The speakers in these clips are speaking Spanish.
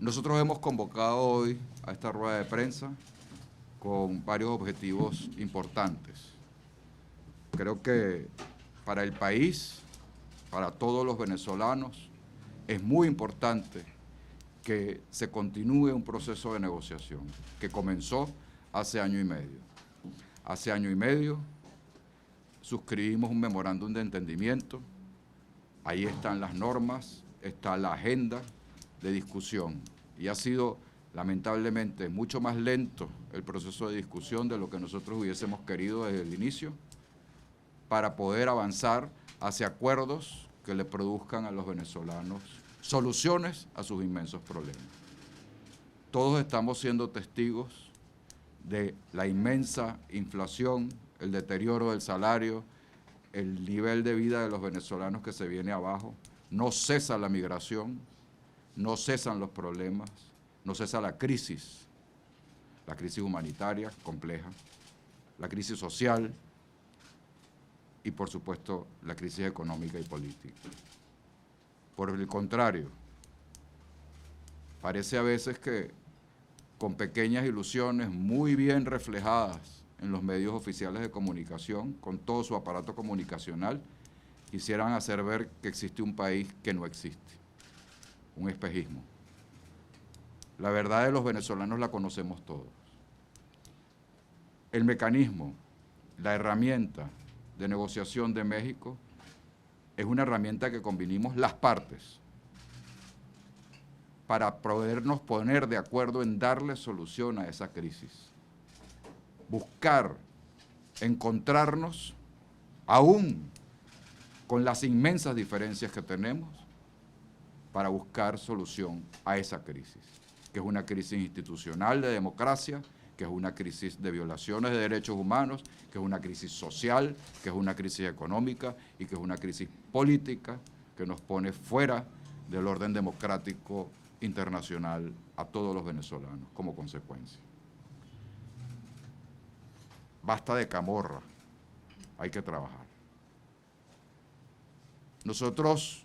Nosotros hemos convocado hoy a esta rueda de prensa con varios objetivos importantes. Creo que para el país, para todos los venezolanos, es muy importante que se continúe un proceso de negociación que comenzó hace año y medio. Hace año y medio suscribimos un memorándum de entendimiento, ahí están las normas, está la agenda de discusión y ha sido lamentablemente mucho más lento el proceso de discusión de lo que nosotros hubiésemos querido desde el inicio para poder avanzar hacia acuerdos que le produzcan a los venezolanos soluciones a sus inmensos problemas. Todos estamos siendo testigos de la inmensa inflación, el deterioro del salario, el nivel de vida de los venezolanos que se viene abajo. No cesa la migración, no cesan los problemas, no cesa la crisis humanitaria compleja, la crisis social y, por supuesto, la crisis económica y política. Por el contrario, parece a veces que con pequeñas ilusiones muy bien reflejadas en los medios oficiales de comunicación, con todo su aparato comunicacional, quisieran hacer ver que existe un país que no existe, un espejismo. La verdad de los venezolanos la conocemos todos. El mecanismo, la herramienta de negociación de México es una herramienta que convinimos las partes para podernos poner de acuerdo en darle solución a esa crisis. Buscar, encontrarnos, aún con las inmensas diferencias que tenemos, para buscar solución a esa crisis, que es una crisis institucional de democracia, que es una crisis de violaciones de derechos humanos, que es una crisis social, que es una crisis económica y que es una crisis política que nos pone fuera del orden democrático internacional a todos los venezolanos como consecuencia. Basta de camorra, hay que trabajar. Nosotros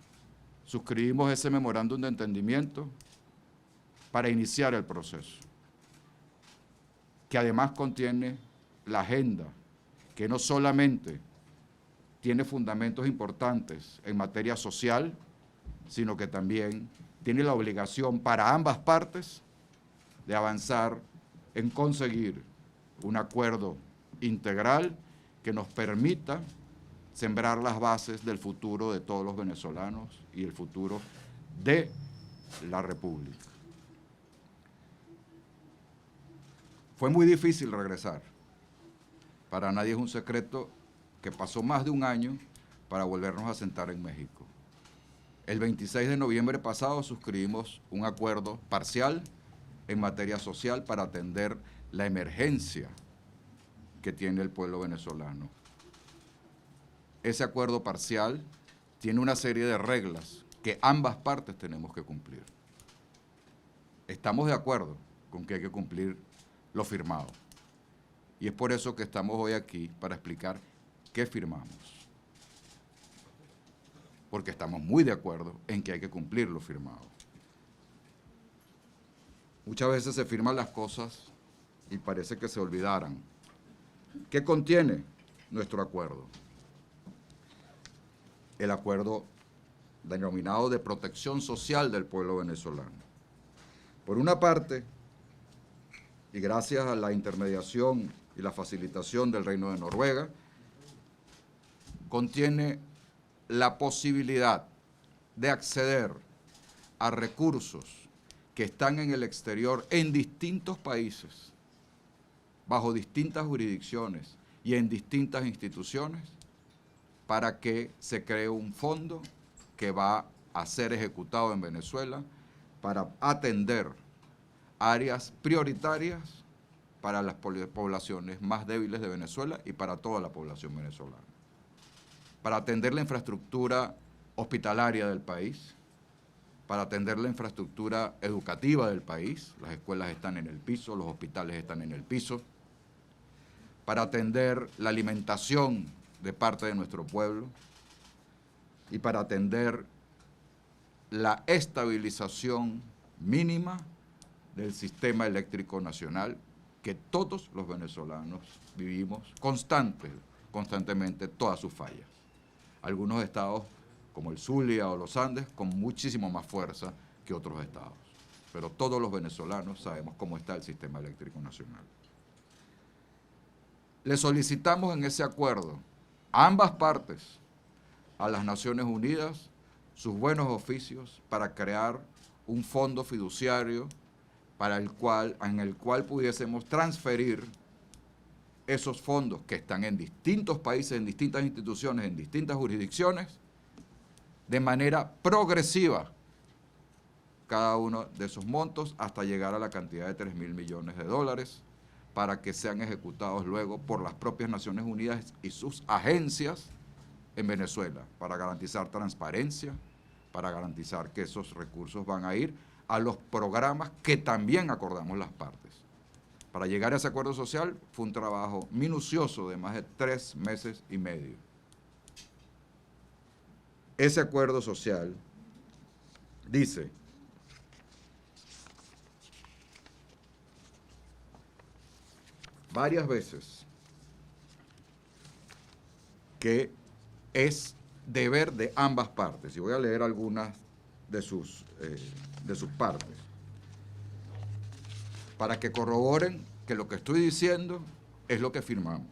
suscribimos ese memorándum de entendimiento para iniciar el proceso, que además contiene la agenda, que no solamente tiene fundamentos importantes en materia social, sino que también tiene la obligación para ambas partes de avanzar en conseguir un acuerdo integral que nos permita sembrar las bases del futuro de todos los venezolanos y el futuro de la República. Fue muy difícil regresar. Para nadie es un secreto que pasó más de un año para volvernos a sentar en México. El 26 de noviembre pasado suscribimos un acuerdo parcial en materia social para atender la emergencia que tiene el pueblo venezolano. Ese acuerdo parcial tiene una serie de reglas que ambas partes tenemos que cumplir. Estamos de acuerdo con que hay que cumplir lo firmado. Y es por eso que estamos hoy aquí para explicar qué firmamos. Porque estamos muy de acuerdo en que hay que cumplir lo firmado. Muchas veces se firman las cosas y parece que se olvidaran. ¿Qué contiene nuestro acuerdo? El acuerdo denominado de protección social del pueblo venezolano. Por una parte, y gracias a la intermediación y la facilitación del Reino de Noruega, contiene la posibilidad de acceder a recursos que están en el exterior en distintos países, bajo distintas jurisdicciones y en distintas instituciones, para que se cree un fondo que va a ser ejecutado en Venezuela para atender áreas prioritarias para las poblaciones más débiles de Venezuela y para toda la población venezolana. Para atender la infraestructura hospitalaria del país, para atender la infraestructura educativa del país, las escuelas están en el piso, los hospitales están en el piso, para atender la alimentación de parte de nuestro pueblo y para atender la estabilización mínima del sistema eléctrico nacional que todos los venezolanos vivimos constantemente todas sus fallas. Algunos estados como el Zulia o los Andes con muchísimo más fuerza que otros estados, pero todos los venezolanos sabemos cómo está el sistema eléctrico nacional. Le solicitamos en ese acuerdo a ambas partes, a las Naciones Unidas, sus buenos oficios para crear un fondo fiduciario en el cual pudiésemos transferir esos fondos que están en distintos países, en distintas instituciones, en distintas jurisdicciones, de manera progresiva cada uno de esos montos hasta llegar a la cantidad de 3.000 millones de dólares para que sean ejecutados luego por las propias Naciones Unidas y sus agencias en Venezuela, para garantizar transparencia, para garantizar que esos recursos van a ir a los programas que también acordamos las partes. Para llegar a ese acuerdo social fue un trabajo minucioso de más de 3 meses y medio. Ese acuerdo social dice varias veces que es deber de ambas partes, y voy a leer algunas de sus partes, para que corroboren que lo que estoy diciendo es lo que firmamos.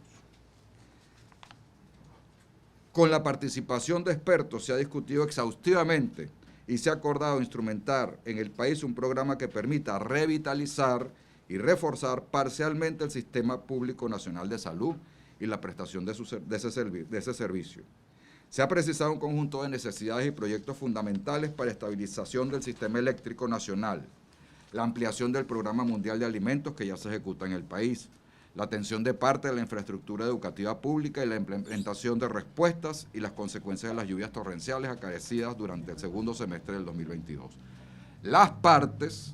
Con la participación de expertos se ha discutido exhaustivamente y se ha acordado instrumentar en el país un programa que permita revitalizar y reforzar parcialmente el Sistema Público Nacional de Salud y la prestación de ese servicio. Se ha precisado un conjunto de necesidades y proyectos fundamentales para la estabilización del sistema eléctrico nacional, la ampliación del Programa Mundial de Alimentos que ya se ejecuta en el país, la atención de parte de la infraestructura educativa pública y la implementación de respuestas y las consecuencias de las lluvias torrenciales acaecidas durante el segundo semestre del 2022. Las partes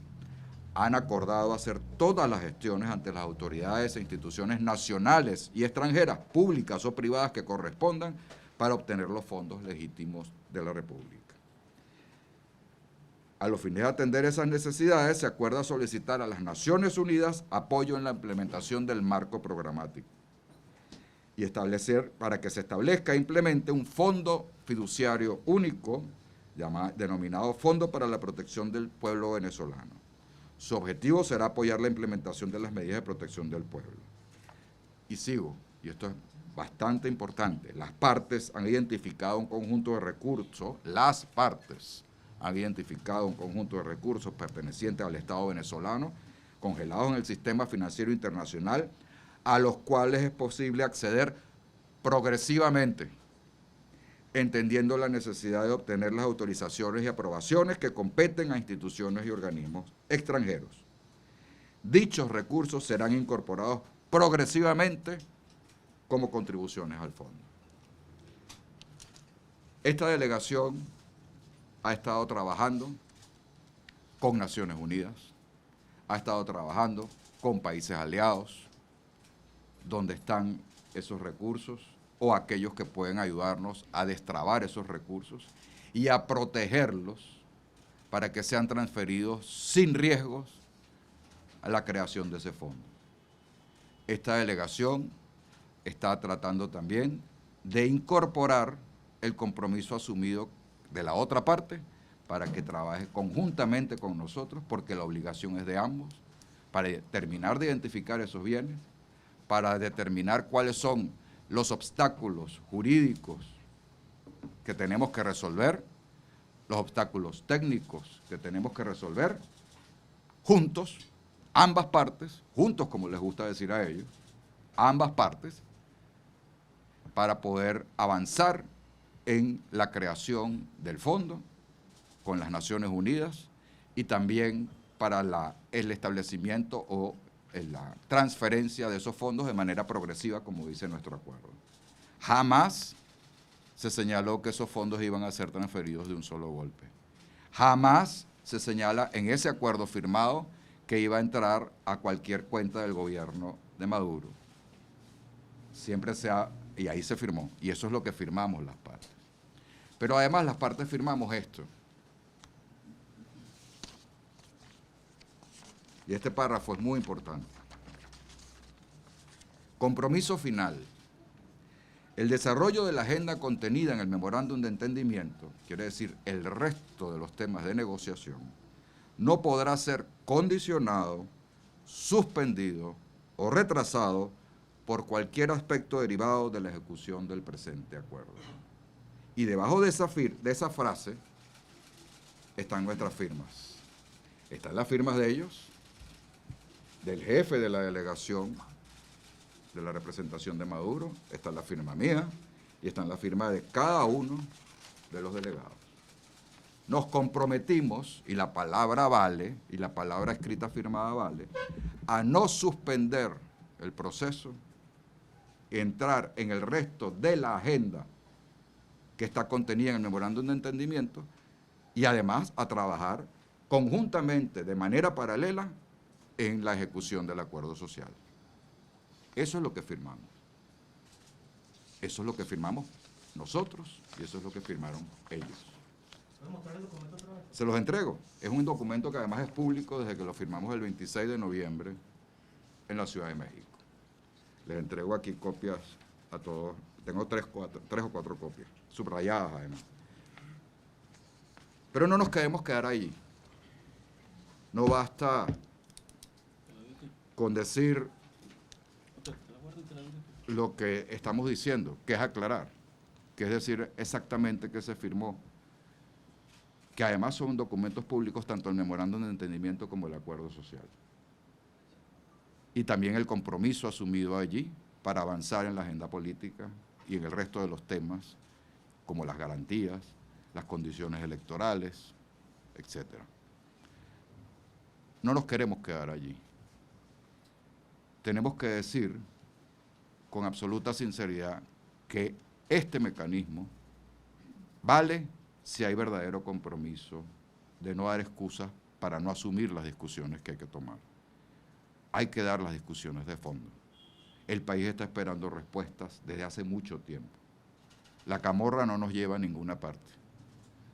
han acordado hacer todas las gestiones ante las autoridades e instituciones nacionales y extranjeras, públicas o privadas que correspondan, para obtener los fondos legítimos de la República. A los fines de atender esas necesidades, se acuerda solicitar a las Naciones Unidas apoyo en la implementación del marco programático y establecer, para que se establezca e implemente un fondo fiduciario único, denominado Fondo para la Protección del Pueblo Venezolano. Su objetivo será apoyar la implementación de las medidas de protección del pueblo. Y sigo, y esto es bastante importante, las partes han identificado un conjunto de recursos, pertenecientes al Estado venezolano, congelados en el sistema financiero internacional, a los cuales es posible acceder progresivamente, entendiendo la necesidad de obtener las autorizaciones y aprobaciones que competen a instituciones y organismos extranjeros. Dichos recursos serán incorporados progresivamente como contribuciones al fondo. Esta delegación ha estado trabajando con Naciones Unidas, ha estado trabajando con países aliados, donde están esos recursos o aquellos que pueden ayudarnos a destrabar esos recursos y a protegerlos para que sean transferidos sin riesgos a la creación de ese fondo. Esta delegación está tratando también de incorporar el compromiso asumido de la otra parte para que trabaje conjuntamente con nosotros, porque la obligación es de ambos, para terminar de identificar esos bienes, para determinar cuáles son los obstáculos jurídicos que tenemos que resolver, los obstáculos técnicos que tenemos que resolver, juntos, ambas partes, juntos como les gusta decir a ellos, ambas partes, para poder avanzar en la creación del fondo con las Naciones Unidas y también para el establecimiento o la transferencia de esos fondos de manera progresiva, como dice nuestro acuerdo. Jamás se señaló que esos fondos iban a ser transferidos de un solo golpe. Jamás se señala en ese acuerdo firmado que iba a entrar a cualquier cuenta del gobierno de Maduro. Siempre y ahí se firmó, y eso es lo que firmamos las partes. Pero además las partes firmamos esto. y este párrafo es muy importante. Compromiso final. El desarrollo de la agenda contenida en el memorándum de entendimiento, quiere decir el resto de los temas de negociación, no podrá ser condicionado, suspendido o retrasado por cualquier aspecto derivado de la ejecución del presente acuerdo. Y debajo de esa frase están nuestras firmas. Están las firmas de ellos, del jefe de la delegación de la representación de Maduro, está la firma mía y están la firma de cada uno de los delegados. Nos comprometimos, y la palabra vale, y la palabra escrita firmada vale, a no suspender el proceso, entrar en el resto de la agenda que está contenida en el memorándum de entendimiento y además a trabajar conjuntamente, de manera paralela, en la ejecución del acuerdo social. Eso es lo que firmamos. Eso es lo que firmamos nosotros y eso es lo que firmaron ellos. ¿Puedes mostrar el documento otra vez? Se los entrego. Es un documento que además es público desde que lo firmamos el 26 de noviembre en la Ciudad de México. Les entrego aquí copias a todos. Tengo tres o cuatro copias, subrayadas además. Pero no nos queremos quedar ahí. No basta con decir lo que estamos diciendo, que es aclarar, que es decir exactamente qué se firmó, que además son documentos públicos, tanto el memorándum de entendimiento como el acuerdo social. Y también el compromiso asumido allí para avanzar en la agenda política y en el resto de los temas, como las garantías, las condiciones electorales, etc. No nos queremos quedar allí. Tenemos que decir con absoluta sinceridad que este mecanismo vale si hay verdadero compromiso de no dar excusas para no asumir las discusiones que hay que tomar. Hay que dar las discusiones de fondo. El país está esperando respuestas desde hace mucho tiempo. La camorra no nos lleva a ninguna parte.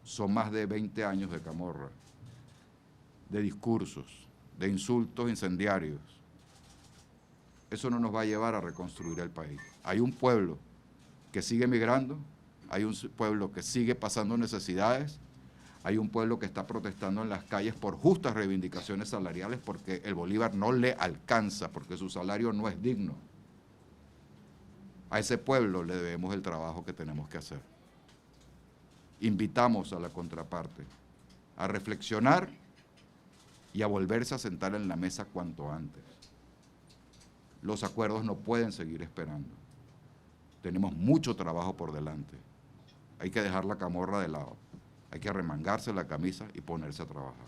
Son más de 20 años de camorra, de discursos, de insultos incendiarios. Eso no nos va a llevar a reconstruir el país. Hay un pueblo que sigue migrando, hay un pueblo que sigue pasando necesidades, hay un pueblo que está protestando en las calles por justas reivindicaciones salariales porque el Bolívar no le alcanza, porque su salario no es digno. A ese pueblo le debemos el trabajo que tenemos que hacer. Invitamos a la contraparte a reflexionar y a volverse a sentar en la mesa cuanto antes. Los acuerdos no pueden seguir esperando. Tenemos mucho trabajo por delante. Hay que dejar la camorra de lado. Hay que arremangarse la camisa y ponerse a trabajar.